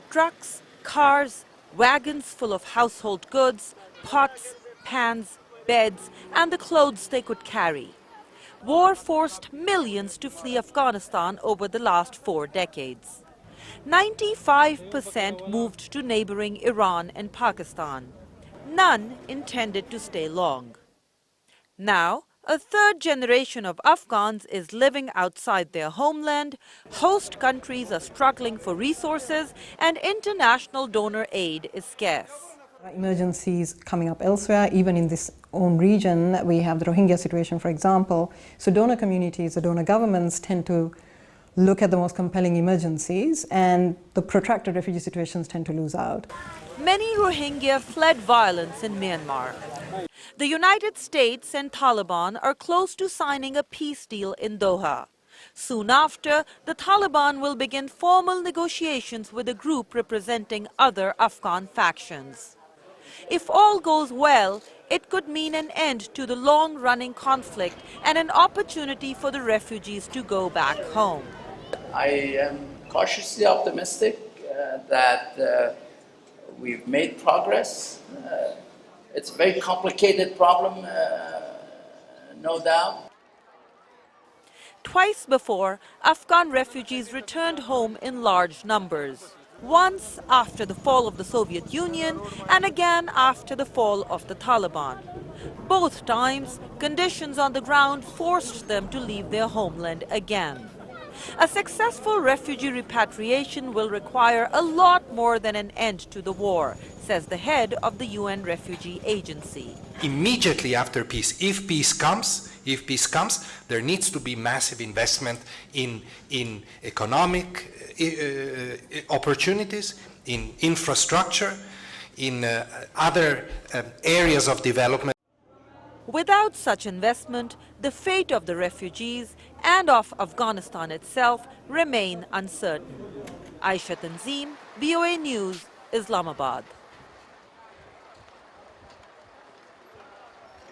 Trucks, cars, wagons full of household goods, pots, pans, beds, and the clothes they could carry. War forced millions to flee Afghanistan over the last 4 decades. 95% moved to neighboring Iran and Pakistan. None intended to stay long. Now, a third generation of Afghans is living outside their homeland, host countries are struggling for resources, and international donor aid is scarce. Emergencies coming up elsewhere, even in this own region. We have the Rohingya situation, for example. So donor communities, the donor governments tend to look at the most compelling emergencies, and the protracted refugee situations tend to lose out. Many Rohingya fled violence in Myanmar. The United States and Taliban are close to signing a peace deal in Doha. Soon after, the Taliban will begin formal negotiations with a group representing other Afghan factions. If all goes well, it could mean an end to the long-running conflict and an opportunity for the refugees to go back home. I am cautiously optimistic that we've made progress. It's a very complicated problem, no doubt. Twice before, Afghan refugees returned home in large numbers. Once after the fall of the Soviet Union and again after the fall of the Taliban. Both times, conditions on the ground forced them to leave their homeland again. A successful refugee repatriation will require a lot more than an end to the war, says the head of the UN Refugee Agency. Immediately after peace, if peace comes, there needs to be massive investment in economic opportunities, in infrastructure, in other areas of development. Without such investment, the fate of the refugees and of Afghanistan itself remain uncertain. Ayesha, Tanzeem, VOA News, Islamabad.